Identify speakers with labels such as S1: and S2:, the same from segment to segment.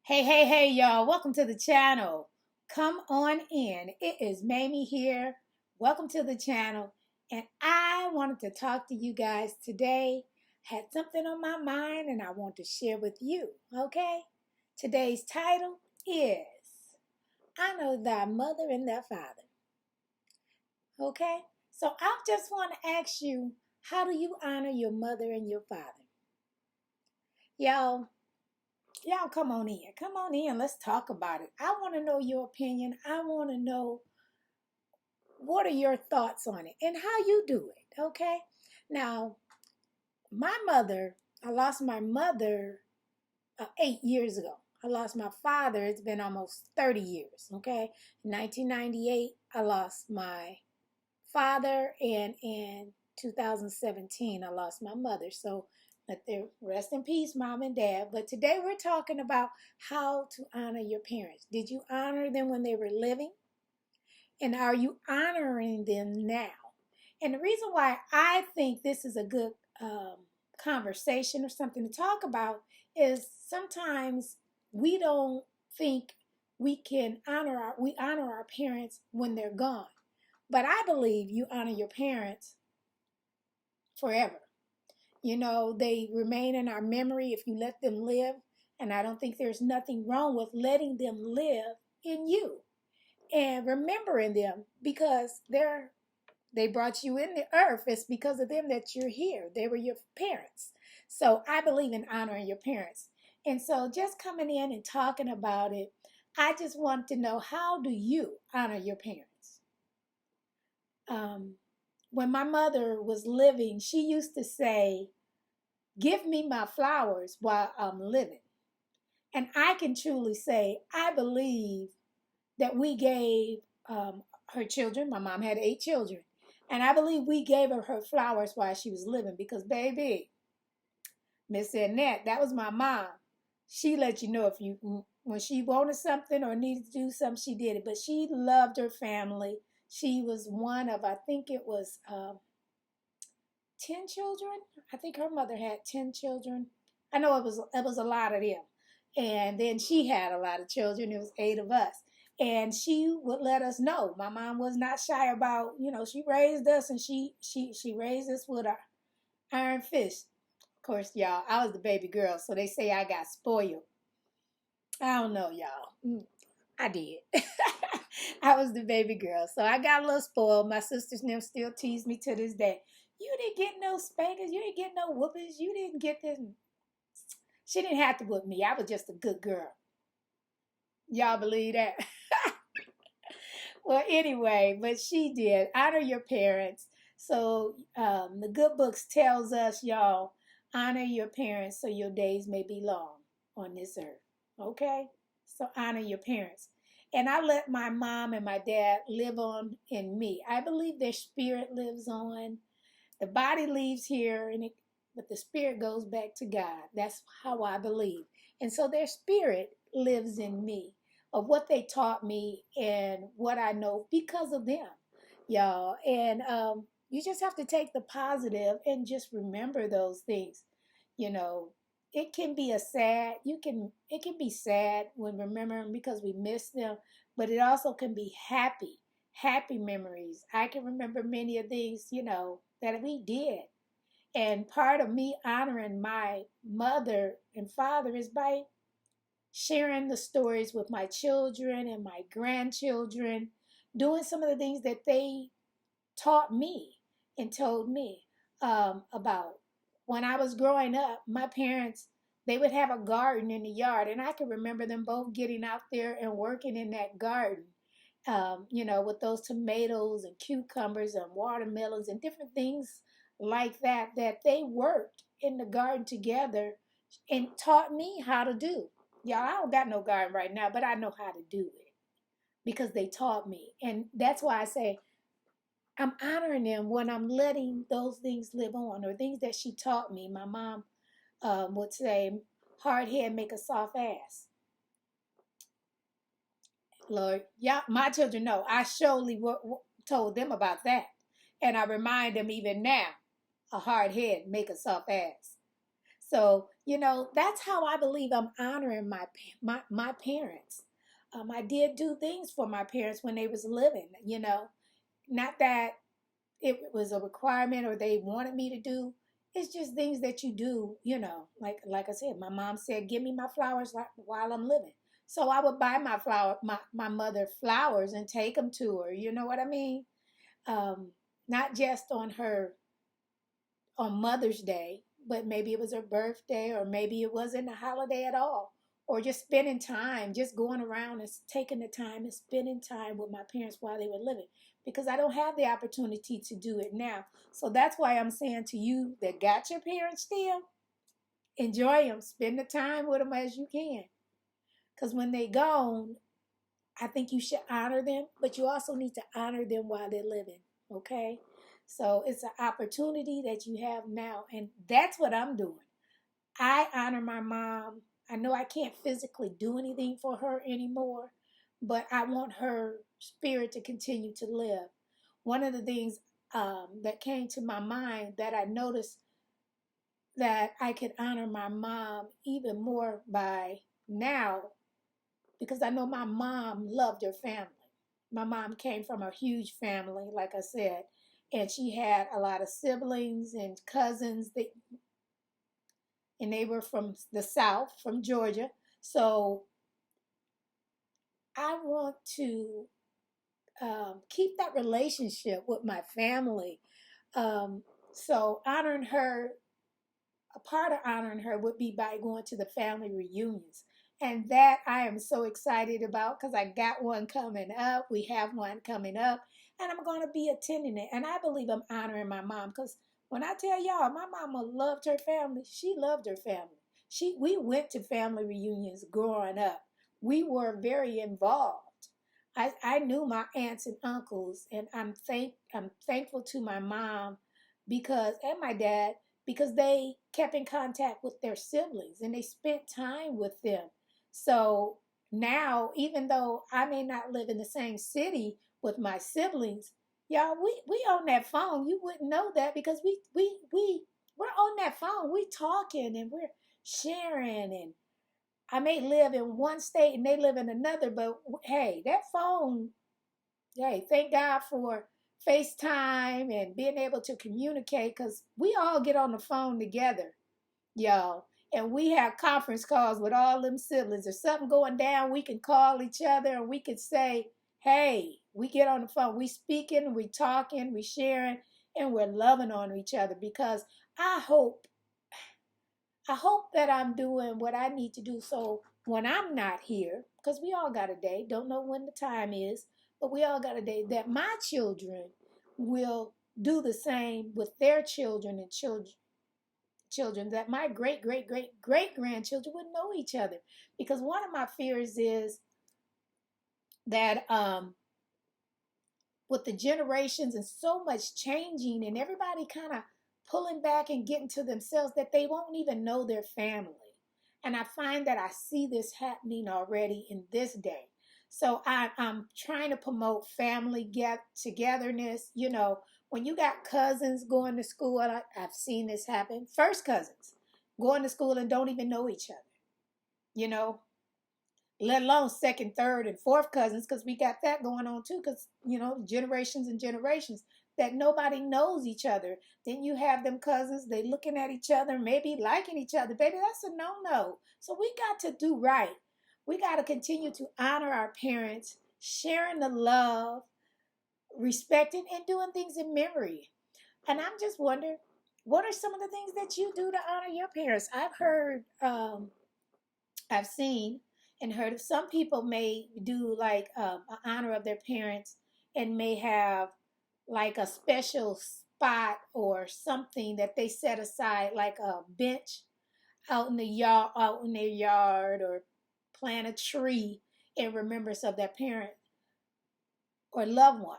S1: Hey, y'all. Welcome to the channel. Come on in. It is Mamie here. Welcome to the channel. And I wanted to talk to you guys today. Had something on my mind and I want to share with you. Okay? Today's title is Honor Thy Mother and Thy Father. Okay? So I just want to ask you, how do you honor your mother and your father? Y'all come on in. Come on in. Let's talk about it. I want to know your opinion. I want to know what are your thoughts on it and how you do it. Okay. Now, I lost my mother 8 years ago. I lost my father. It's been almost 30 years. Okay. In 1998, I lost my father, and in 2017, I lost my mother. So let them rest in peace, mom and dad. But today we're talking about how to honor your parents. Did you honor them when they were living? And are you honoring them now? And the reason why I think this is a good conversation or something to talk about is sometimes we don't think we honor our parents when they're gone. But I believe you honor your parents forever. You know, they remain in our memory if you let them live. And I don't think there's nothing wrong with letting them live in you and remembering them because they brought you in the earth. It's because of them that you're here. They were your parents. So I believe in honoring your parents. And so just coming in and talking about it, I just want to know, how do you honor your parents? When my mother was living, she used to say, "Give me my flowers while I'm living." And I can truly say, I believe that we gave her children, my mom had 8 children, and I believe we gave her flowers while she was living because, baby, Miss Annette, that was my mom. She let you know when she wanted something or needed to do something, she did it. But she loved her family. She was one of, I think it was 10 children. I think her mother had 10 children. I know it was a lot of them. And then she had a lot of children. It was 8 of us. And she would let us know. My mom was not shy about, she raised us, and she raised us with our iron fist. Of course, y'all, I was the baby girl, so they say I got spoiled. I don't know, y'all. I did. I was the baby girl, so I got a little spoiled. My sisters and them still tease me to this day. You didn't get no spankers. You didn't get no whoopings. You didn't get this. She didn't have to whoop me. I was just a good girl. Y'all believe that? Well, anyway, but she did. Honor your parents. So the good books tells us, y'all, honor your parents so your days may be long on this earth. Okay? So honor your parents. And I let my mom and my dad live on in me. I believe their spirit lives on. The body leaves here, but the spirit goes back to God. That's how I believe. And so their spirit lives in me, of what they taught me and what I know because of them, y'all. And you just have to take the positive and just remember those things. You know, it can be it can be sad when remembering because we miss them, but it also can be happy memories. I can remember many of these, that we did. And part of me honoring my mother and father is by sharing the stories with my children and my grandchildren, doing some of the things that they taught me and told me about. When I was growing up, my parents, they would have a garden in the yard, and I can remember them both getting out there and working in that garden, with those tomatoes and cucumbers and watermelons and different things like that, that they worked in the garden together and taught me how to do. Y'all, I don't got no garden right now, but I know how to do it because they taught me. And that's why I say I'm honoring them when I'm letting those things live on, or things that she taught me. My mom would say, hard head make a soft ass. Lord, yeah, my children know. I surely told them about that. And I remind them even now, a hard head make a soft ass. So, That's how I believe I'm honoring my parents. I did do things for my parents when they was living. Not that it was a requirement or they wanted me to do. It's just things that you do. Like I said, my mom said, "Give me my flowers while I'm living." So I would buy my mother flowers and take them to her. You know what I mean? Not just on Mother's Day, but maybe it was her birthday, or maybe it wasn't a holiday at all, or just spending time, just going around and taking the time and spending time with my parents while they were living, because I don't have the opportunity to do it now. So that's why I'm saying to you that got your parents still, enjoy them, spend the time with them as you can, because when they gone, I think you should honor them, but you also need to honor them while they're living. Okay? So it's an opportunity that you have now, and that's what I'm doing. I honor my mom. I know I can't physically do anything for her anymore, but I want her spirit to continue to live. One of the things that came to my mind that I noticed that I could honor my mom even more by now, because I know my mom loved her family. My mom came from a huge family, like I said, and she had a lot of siblings and cousins and they were from the South, from Georgia. So I want to keep that relationship with my family. So honoring her, a part of honoring her would be by going to the family reunions. And that I am so excited about, because I got one coming up. We have one coming up, and I'm going to be attending it. And I believe I'm honoring my mom, because when I tell y'all, my mama loved her family. She loved her family. We went to family reunions growing up. We were very involved. I knew my aunts and uncles, and I'm thankful to my mom and my dad, because they kept in contact with their siblings and they spent time with them. So now, even though I may not live in the same city with my siblings, y'all, we on that phone. You wouldn't know that, because we're on that phone. We talking and we're sharing, and I may live in one state and they live in another, but hey, that phone, hey, thank God for FaceTime and being able to communicate, because we all get on the phone together, y'all. And we have conference calls with all them siblings. If something going down, we can call each other and we can say, hey, we get on the phone. We speaking, we talking, we sharing, and we're loving on each other, because I hope I hope that I'm doing what I need to do, so when I'm not here, because we all got a day, don't know when the time is, but we all got a day, that my children will do the same with their children and children, that my great great great great grandchildren would know each other. Because one of my fears is that with the generations and so much changing and everybody kind of pulling back and getting to themselves, that they won't even know their family. And I find that I see this happening already in this day. So I'm trying to promote family togetherness. When you got cousins going to school, I've seen this happen. First cousins going to school and don't even know each other. You know, let alone second, third, and fourth cousins, because we got that going on too, because, generations and generations that nobody knows each other. Then you have them cousins, they looking at each other, maybe liking each other. Baby, that's a no-no. So we got to do right. We got to continue to honor our parents, sharing the love, respecting, and doing things in memory. And I'm just wondering, what are some of the things that you do to honor your parents? I've seen and heard of some people may do like an honor of their parents, and may have like a special spot or something that they set aside, like a bench out in their yard, or plant a tree in remembrance of their parent or loved one.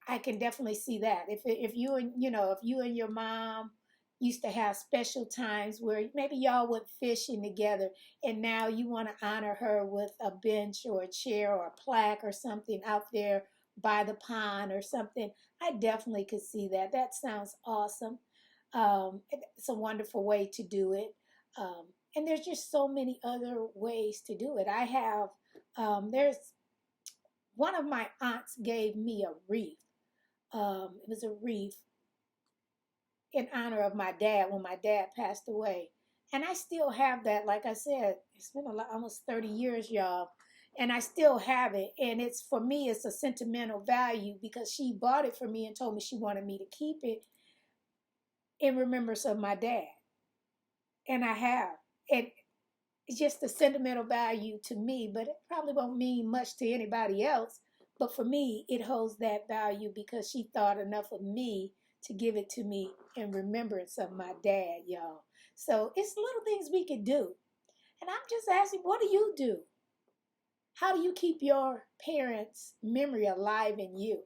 S1: I can definitely see that. If you and your mom used to have special times where maybe y'all went fishing together, and now you want to honor her with a bench or a chair or a plaque or something out there by the pond or something, I definitely could see that. That sounds awesome. It's a wonderful way to do it. And there's just so many other ways to do it. I have, there's one of my aunts gave me a wreath. It was a wreath in honor of my dad when my dad passed away. And I still have that. Like I said, it's been almost 30 years, y'all. And I still have it. And it's, for me, it's a sentimental value because she bought it for me and told me she wanted me to keep it in remembrance of my dad. And I have. And it's just a sentimental value to me, but it probably won't mean much to anybody else. But for me, it holds that value because she thought enough of me to give it to me in remembrance of my dad, y'all. So it's little things we can do. And I'm just asking, what do you do? How do you keep your parents' memory alive in you?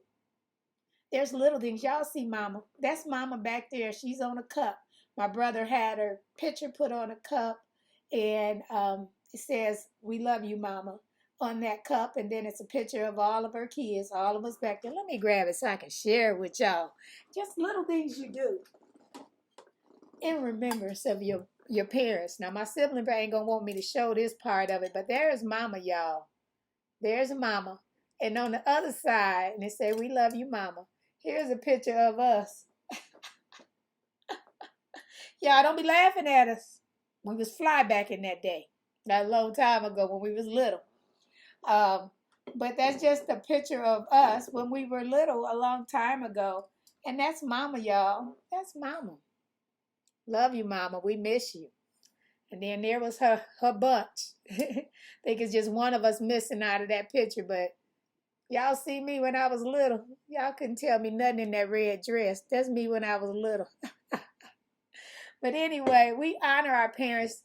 S1: There's little things. Y'all see Mama. That's Mama back there. She's on a cup. My brother had her picture put on a cup, and it says, "We love you, Mama," on that cup. And then it's a picture of all of her kids, all of us back there. Let me grab it so I can share it with y'all. Just little things you do in remembrance of your parents. Now, my sibling ain't going to want me to show this part of it, but there's Mama, y'all. There's Mama. And on the other side, and it said, "We love you, Mama." Here's a picture of us. Y'all don't be laughing at us. We was fly back in that day. That a long time ago when we was little. But that's just a picture of us when we were little a long time ago. And that's Mama, y'all. That's Mama. Love you, Mama. We miss you. And then there was her bunch. I think it's just one of us missing out of that picture. But y'all see me when I was little. Y'all couldn't tell me nothing in that red dress. That's me when I was little. But anyway, we honor our parents.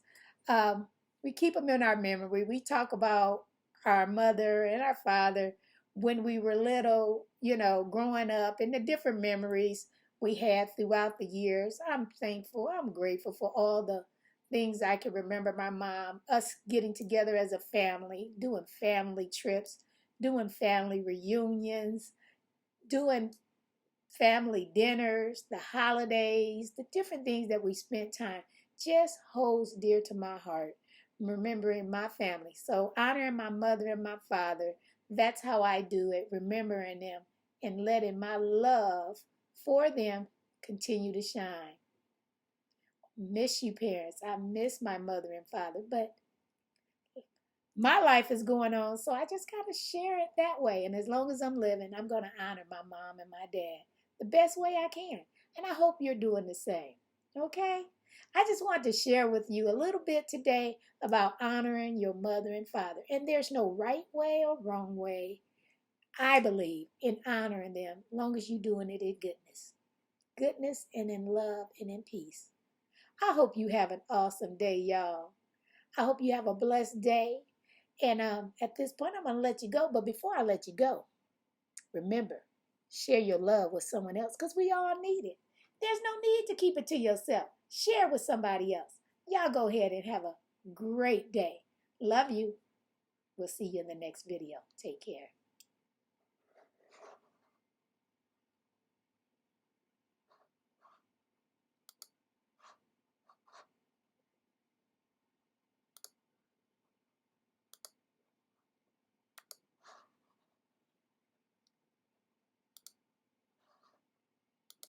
S1: We keep them in our memory. We talk about our mother and our father when we were little, growing up, and the different memories we had throughout the years. I'm thankful. I'm grateful for all the things I can remember. My mom, us getting together as a family, doing family trips, doing family reunions, doing family dinners, the holidays, the different things that we spent time, just holds dear to my heart, remembering my family. So honoring my mother and my father, that's how I do it, remembering them and letting my love for them continue to shine. Miss you, parents. I miss my mother and father, but my life is going on, so I just kind of share it that way. And as long as I'm living, I'm going to honor my mom and my dad the best way I can. And I hope you're doing the same. Okay? I just want to share with you a little bit today about honoring your mother and father. And there's no right way or wrong way, I believe, in honoring them, as long as you're doing it in goodness. Goodness and in love and in peace. I hope you have an awesome day, y'all. I hope you have a blessed day. And at this point, I'm going to let you go. But before I let you go, remember, share your love with someone else because we all need it. There's no need to keep it to yourself. Share with somebody else. Y'all go ahead and have a great day. Love you. We'll see you in the next video. Take care.